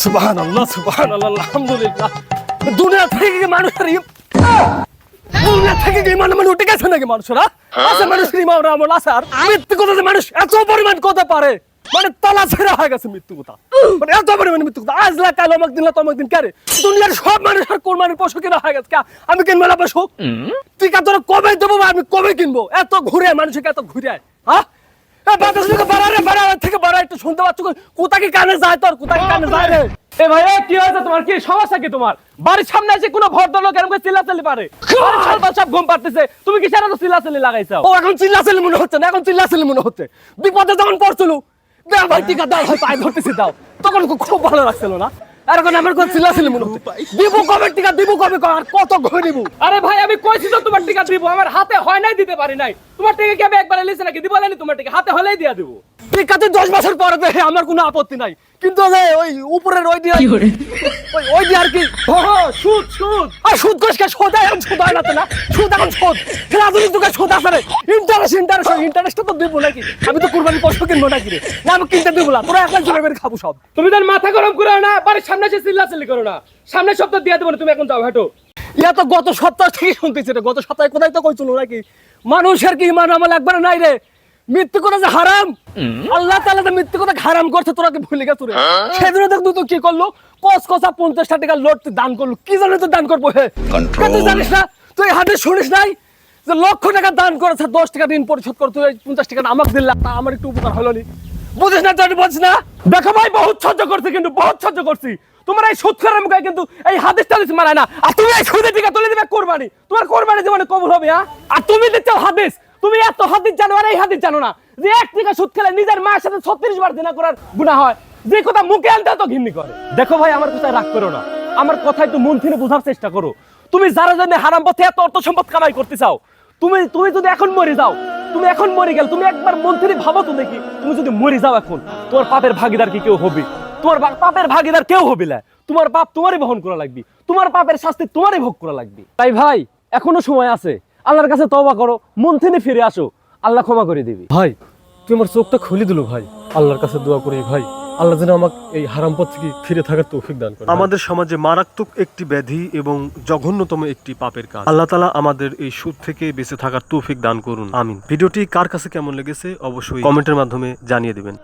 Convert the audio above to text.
সুবহানাল্লাহ সুবহানাল্লাহ আলহামদুলিল্লাহ। দুনিয়া থেকে কি মানুষের দুনিয়া থেকে কি মানে উঠে গেছে নাকি মানুষরা? আছে মানুষের ইমান আমল আছে আর মৃত্যু কথা যে মানুষ এত পরিমাণ কথা পারে মানে তালা ছেড়া হয়ে গেছে মৃত্যু কথা, মানে এত পরিমাণ মৃত্যু কথা। আজ লা কাল অমুক দিন লা তমুক দিন কারে দুনিয়ার সব মানুষের কোরবানির পশু কিনা হয়ে গেছে। আমি কিনবো না পশু? টিকা তোরা কবে দেবো আমি কবে কিনবো? এত ঘুরে মানুষকে এত ঘুরে হ্যাঁ থেকে বাড়া একটু শুনতে পাচ্ছ কোথা কি কানে যায় তোর কোথা কি কানে যায় রে? এ ভাই কি হয়েছে তোমার? কি সমস্যা কি তোমার? বাড়ির সামনে এসে কোনো ভদ্রলোক এরকম করে চিল্লাচিল্লি পারে? সব ঘুম পাড়তেছে, তুমি কি সারা তো চিল্লাচিল্লি লাগাইছো? ও এখন চিল্লাচিল্লি মনে হচ্ছে না, এখন চিল্লাচিল্লি মনে হচ্ছে। বিপদে যখন পড়ছিল দাও ভাই টিকা দাও ভাই পায়ে ধরতেছি দাও, তখন খুব ভালো লাগছিল না। আর এখন আমার কোন চিল্লাচিল্লি মনে হচ্ছে। দিব কবে টিকা দিব কবে আর কত ঘরে দিব? আরে ভাই আমি কইছি তো তোমার টিকা দিব, আমার হাতে হয় নাই দিতে পারি নাই। তোমার টিকা কি আমি একবার লিখে নাকি দিব না? তোমার টিকা হাতে হলেই দিয়া দেব। টিকা তুই 10 বছর পরে দে আমার কোনো আপত্তি নাই, কিন্তু ওই উপরের ওই দিয়ে ওই দিয়ে আর কি সুদ সুদ আর সুদ কোষ কে সুদ এখন সুদ হয় না তো না, সুদ এখন সুদ রাজনীতি তোকে সুদ আছে রে। ইন্টারেস্ট তো দিব নাকি? আমি তো কুরবানি পশু কিনবো নাকি রে? না আমি কিনতে দিব না, তোরা একলা জোরে করে খাবো সব। তুমি তার মাথা গরম করো না, বাড়ির সামনে এসে চিল্লাচিল্লি করো না। সামনে সপ্তাহ দিয়ে দেবো না, তুমি এখন যাও হাঁটো। ইয়া তো গত সপ্তাহ থেকে শুনতেছি রে, গত সপ্তাহে কোথায় তো কইছিল নাকি মানুষের কি ইমান আমল একবার নাই রে। মৃত্যু কথা যে হারাম, আল্লাহ তাআলা যে মৃত্যু কথা হারাম করছে তোরা কি ভুলে গেছ রে? সেদিন দেখ তো কি করলো, কসকসা 50 টাকা লোট দান করলো। কি জানে তো দান করবো হে? তুই জানিস না, তুই হাদিস শুনিস নাই যে লক্ষ টাকা দান করেছে 10 টাকা ঋণ পরিশোধ কর, তুই 50 টাকা আমাকে দিল, আমার একটু উপকার হলো নি? বুঝিস না তুই বুঝিস না? দেখো ভাই বহুত সহ্য করছি, কিন্তু বহুত সহ্য করছি। তোমার এই সুদ করার মুখে কিন্তু এই হাদিস টাদিস মানায় না। আর তুমি এই সুদে টিকা তুলে দিবে কোরবানি, তোমার কোরবানি জীবনে কবুল হবে? হ্যাঁ, আর তুমি দিচ্ছ হাদিস। তুমি এত হাদিস জানো আর এই হাদিস জানো না যে এক টাকা সুদ খেলে নিজের মায়ের সাথে 36 বার জিনা করার গুনাহ হয়। যে কথা মুখে আনতে তো ঘৃণা করে। দেখো ভাই আমার কথায় রাগ করো না, আমার কথা একটু মন থেকে বোঝার চেষ্টা করো। তুমি যারা জন্য হারাম পথে এত অর্থ সম্পদ কামাই করতে চাও, তুমি যদি এখন মরে যাও, তুমি এখন মরে গেল, তুমি একবার মন থেকে ভাবো তো দেখি, তুমি যদি মরে যাও এখন তোমার পাপের ভাগীদার কি কেউ হবে? তোমার পাপের ভাগীদার কেউ হবে না। তোমার পাপ তোমারই বহন করা লাগবে, তোমার পাপের শাস্তি তোমারই ভোগ করা লাগবে। তাই ভাই এখনো সময় আছে, আল্লাহর কাছে তওবা করো, মন থেকে ফিরে আসো, আল্লাহ ক্ষমা করে দিবে। ভাই তুই আমার চোখটা খুলে দিল ভাই, আল্লাহর কাছে দোয়া করি ভাই আল্লাহ যেন আমাকে এই হারাম পথ থেকে ফিরে থাকার তৌফিক দান করে। আমাদের সমাজে মারাত্মক একটি ব্যাধি এবং জঘন্যতম একটি পাপের কাজ। আল্লাহ তাআলা আমাদের এই সুদ থেকে বেঁচে থাকার তৌফিক দান করুন, আমিন। ভিডিওটি কার কাছে কেমন লেগেছে অবশ্যই কমেন্টের মাধ্যমে জানিয়ে দিবেন।